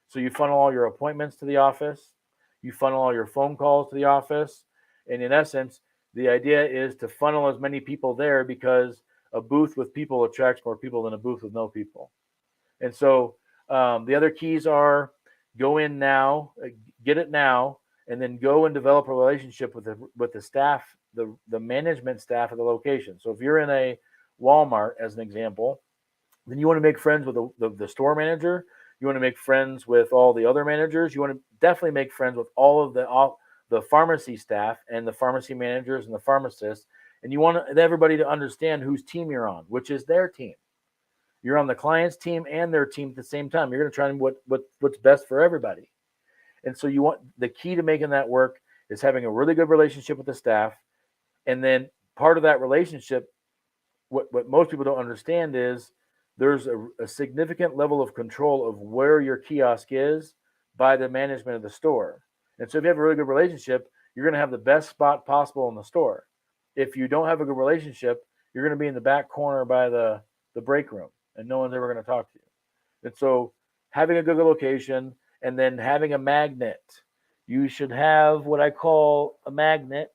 So you funnel all your appointments to the office. You funnel all your phone calls to the office. And in essence, the idea is to funnel as many people there because a booth with people attracts more people than a booth with no people. And so the other keys are go in now, get it now, and then go and develop a relationship with the staff, the management staff of the location. So if you're in a Walmart, as an example, then you want to make friends with the store manager. You want to make friends with all the other managers. You want to definitely make friends with all of the pharmacy staff and the pharmacy managers and the pharmacists. And you want everybody to understand whose team you're on, which is their team. You're on the client's team and their team at the same time. You're going to try and what's best for everybody. And so you want the key to making that work is having a really good relationship with the staff. And then part of that relationship, what most people don't understand is there's a significant level of control of where your kiosk is by the management of the store. And so if you have a really good relationship, you're going to have the best spot possible in the store. If you don't have a good relationship, you're going to be in the back corner by the break room, and no one's ever going to talk to you. And so having a good location and then having a magnet. You should have what I call a magnet.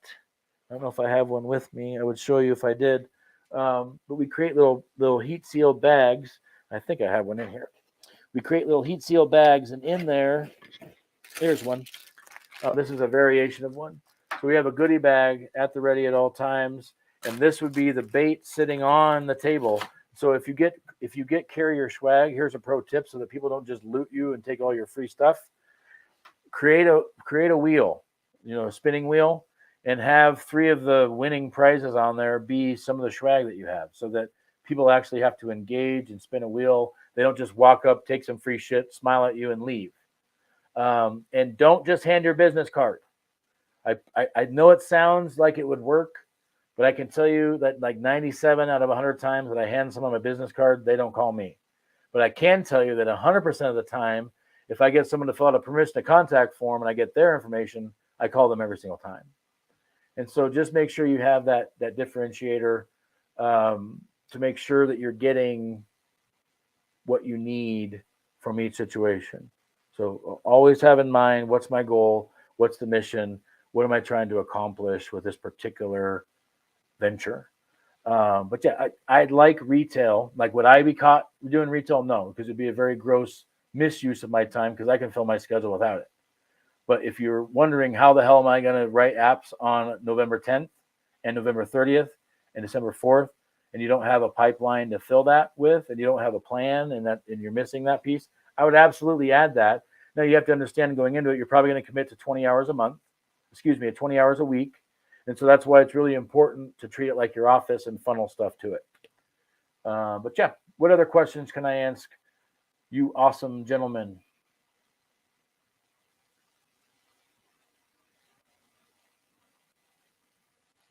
I don't know if I have one with me. I would show you if I did. But we create little heat sealed bags. I think I have one in here. We create little heat seal bags, and in there, here's one. This is a variation of one. So we have a goodie bag at the ready at all times, and this would be the bait sitting on the table. So if you get carrier swag, here's a pro tip so that people don't just loot you and take all your free stuff. Create a wheel, a spinning wheel, and have 3 of the winning prizes on there be some of the swag that you have, so that people actually have to engage and spin a wheel. They don't just walk up, take some free shit, smile at you, and leave. And don't just hand your business card. I know it sounds like it would work, but I can tell you that like 97 out of 100 times that I hand someone my business card, they don't call me. But I can tell you that 100% of the time, if I get someone to fill out a permission to contact form and I get their information, I call them every single time. And so just make sure you have that differentiator to make sure that you're getting what you need from each situation. So always have in mind, what's my goal? What's the mission? What am I trying to accomplish with this particular venture? But yeah, I'd like retail. Like, would I be caught doing retail? No, because it'd be a very gross misuse of my time, because I can fill my schedule without it. But if you're wondering how the hell am I going to write apps on November 10th and November 30th and December 4th, and you don't have a pipeline to fill that with, and you don't have a plan, and you're missing that piece, I would absolutely add that. Now you have to understand, going into it, you're probably going to commit to 20 hours a month, 20 hours a week. And so that's why it's really important to treat it like your office and funnel stuff to it. But yeah, what other questions can I ask you awesome gentlemen?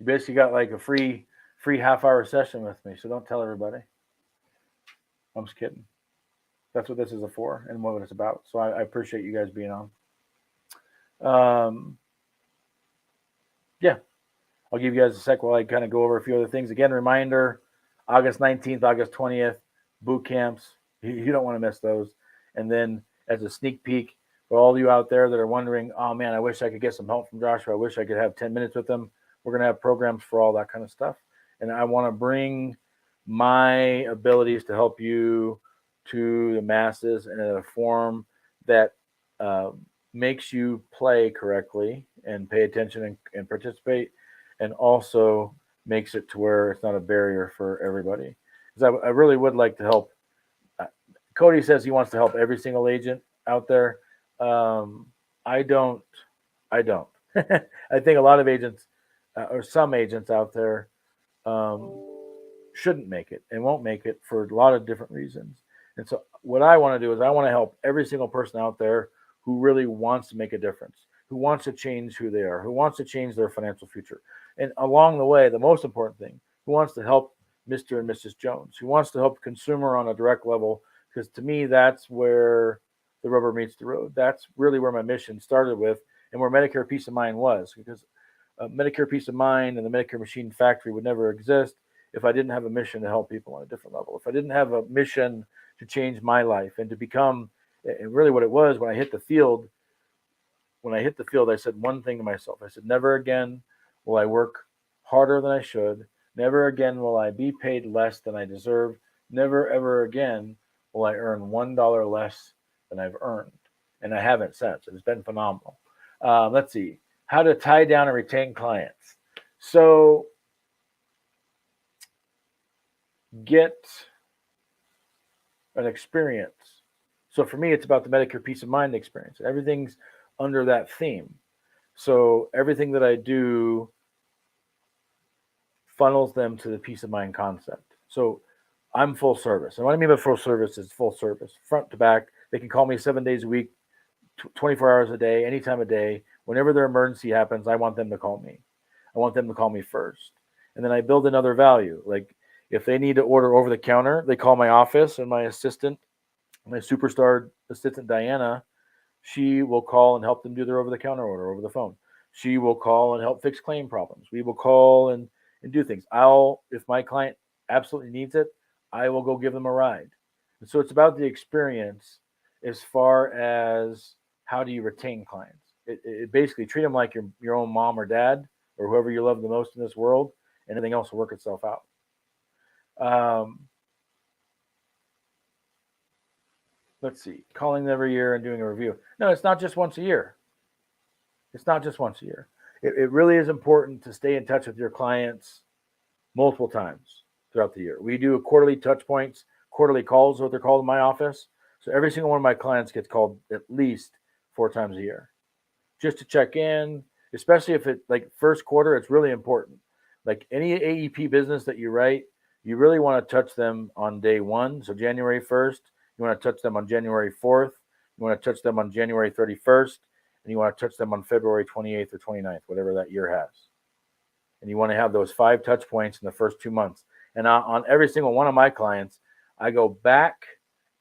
You basically got like a free half-hour session with me, so don't tell everybody. I'm just kidding. That's what this is for and what it's about. So I appreciate you guys being on. Yeah, I'll give you guys a sec while I kind of go over a few other things. Again, reminder, August 19th, August 20th, boot camps. You don't want to miss those. And then as a sneak peek, for all of you out there that are wondering, oh man, I wish I could get some help from Joshua. I wish I could have 10 minutes with him. We're going to have programs for all that kind of stuff. And I want to bring my abilities to help you to the masses in a form that makes you play correctly and pay attention and participate, and also makes it to where it's not a barrier for everybody. Because I really would like to help. Cody says he wants to help every single agent out there. I don't. I think a lot of agents, or some agents out there, shouldn't make it and won't make it for a lot of different reasons. And so what I want to do is I want to help every single person out there who really wants to make a difference, who wants to change who they are, who wants to change their financial future. And along the way, the most important thing, who wants to help Mr. and Mrs. Jones, who wants to help the consumer on a direct level, because to me, that's where the rubber meets the road. That's really where my mission started with, and where Medicare Peace of Mind was, because Medicare Peace of Mind and the Medicare Machine Factory would never exist if I didn't have a mission to help people on a different level, if I didn't have a mission to change my life and to become, and really what it was when I hit the field, I said one thing to myself. I said, never again will I work harder than I should. Never again will I be paid less than I deserve. Never, ever again will I earn $1 less than I've earned. And I haven't since. It's been phenomenal. Let's see. How to tie down and retain clients. So get an experience. So for me, it's about the Medicare Peace of Mind experience. Everything's under that theme. So everything that I do funnels them to the peace of mind concept. So I'm full service. And what I mean by full service is full service, front to back. They can call me 7 days a week, 24 hours a day, any time of day. Whenever their emergency happens, I want them to call me. I want them to call me first. And then I build another value. Like if they need to order over the counter, they call my office, and my assistant, my superstar assistant, Diana, she will call and help them do their over the counter order over the phone. She will call and help fix claim problems. We will call and do things. If my client absolutely needs it, I will go give them a ride. And so it's about the experience as far as how do you retain clients. It basically treat them like your own mom or dad or whoever you love the most in this world, and everything else will work itself out. let's see, calling them every year and doing a review. No, it's not just once a year. It's not just once a year. It really is important to stay in touch with your clients multiple times throughout the year. We do quarterly touch points, quarterly calls, what they're called in my office. So every single one of my clients gets called at least 4 times a year just to check in, especially if it's like first quarter, it's really important. Like any AEP business that you write, you really want to touch them on day one. So January 1st, you want to touch them on January 4th, you want to touch them on January 31st, and you want to touch them on February 28th or 29th, whatever that year has. And you want to have those 5 touch points in the first 2 months. And on every single one of my clients, I go back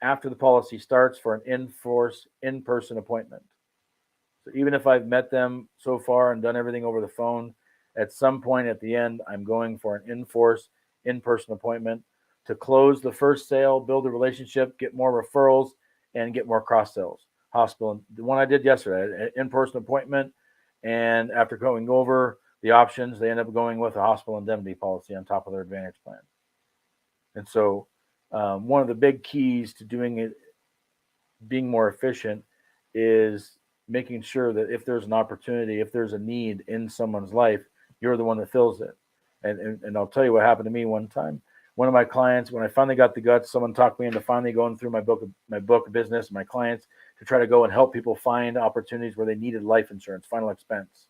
after the policy starts for an in-force, in-person appointment. So even if I've met them so far and done everything over the phone, at some point at the end, I'm going for an in-force, in-person appointment to close the first sale, build a relationship, get more referrals, and get more cross-sales. Hospital, the one I did yesterday, an in-person appointment, and after going over the options, they end up going with a hospital indemnity policy on top of their Advantage plan. And so one of the big keys to doing it, being more efficient, is making sure that if there's an opportunity, if there's a need in someone's life, you're the one that fills it. And I'll tell you what happened to me one time. One of my clients, when I finally got the guts, someone talked me into finally going through my book of business, my clients, to try to go and help people find opportunities where they needed life insurance, final expense.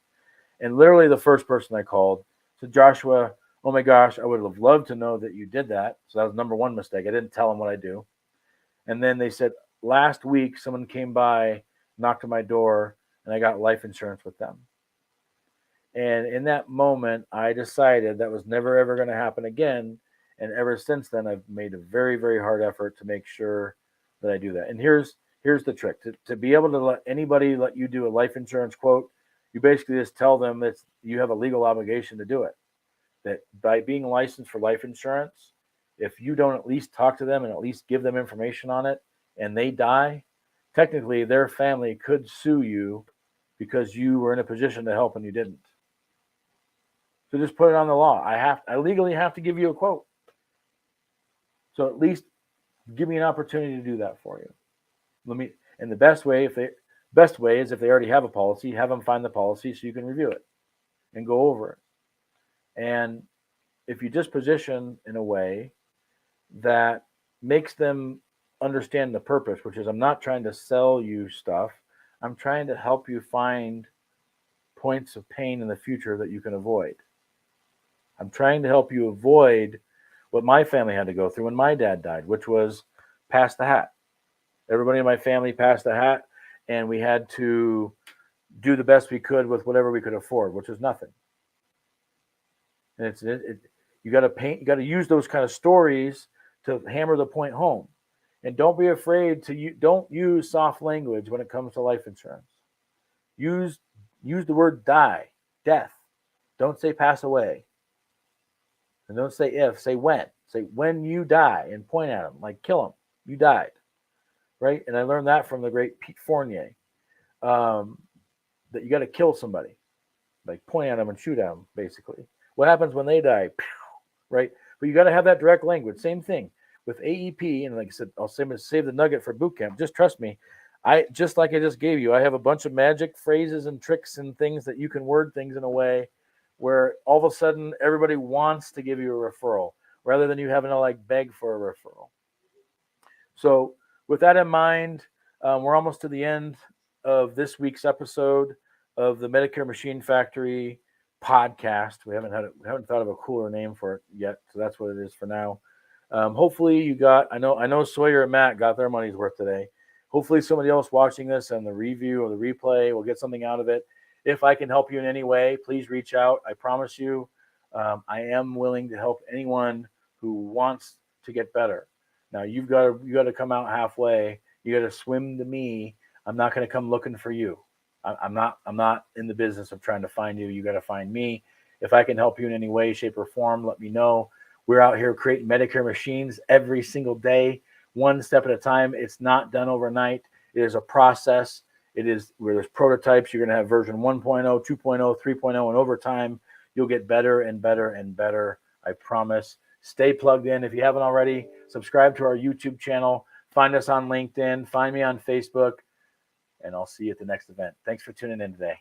And literally the first person I called said, Joshua, oh my gosh, I would have loved to know that you did that. So that was number one mistake. I didn't tell them what I do. And then they said, last week, someone came by, knocked on my door, and I got life insurance with them. And in that moment, I decided that was never, ever going to happen again. And ever since then, I've made a very, very hard effort to make sure that I do that. And here's the trick. To be able to let anybody let you do a life insurance quote, you basically just tell them that you have a legal obligation to do it. That by being licensed for life insurance, if you don't at least talk to them and at least give them information on it and they die, technically their family could sue you because you were in a position to help and you didn't. So just put it on the law. I legally have to give you a quote. So at least give me an opportunity to do that for you. And the best way is if they already have a policy, have them find the policy so you can review it and go over it. And if you just position in a way that makes them understand the purpose, which is I'm not trying to sell you stuff. I'm trying to help you find points of pain in the future that you can avoid. I'm trying to help you avoid what my family had to go through when my dad died, which was pass the hat. Everybody in my family passed the hat, and we had to do the best we could with whatever we could afford, which was nothing. And you got to use those kind of stories to hammer the point home. And don't be afraid don't use soft language when it comes to life insurance. Use the word die, death. Don't say pass away. And don't say if, say when. Say when you die and point at them, like kill them. You died, right? And I learned that from the great Pete Fournier, that you got to kill somebody, like point at them and shoot at them, basically. What happens when they die, right? But you got to have that direct language. Same thing with AEP, and like I said, I'll save the nugget for boot camp. Just trust me. Just like I just gave you, I have a bunch of magic phrases and tricks and things that you can word things in a way where all of a sudden everybody wants to give you a referral rather than you having to like beg for a referral. So with that in mind, we're almost to the end of this week's episode of the Medicare Machine Factory podcast. We haven't thought of a cooler name for it yet, so that's what it is for now. Hopefully you got, I know Sawyer and Matt got their money's worth today. Hopefully somebody else watching this and the review or the replay will get something out of it. If I can help you in any way, please reach out. I promise you, I am willing to help anyone who wants to get better. Now you got to come out halfway. You got to swim to me. I'm not going to come looking for you. I'm not in the business of trying to find you. You got to find me. If I can help you in any way, shape, or form, let me know. We're out here creating Medicare machines every single day, one step at a time. It's not done overnight. It is a process. It is where there's prototypes. You're going to have version 1.0, 2.0, 3.0, and over time, you'll get better and better and better. I promise. Stay plugged in. If you haven't already, subscribe to our YouTube channel. Find us on LinkedIn. Find me on Facebook. And I'll see you at the next event. Thanks for tuning in today.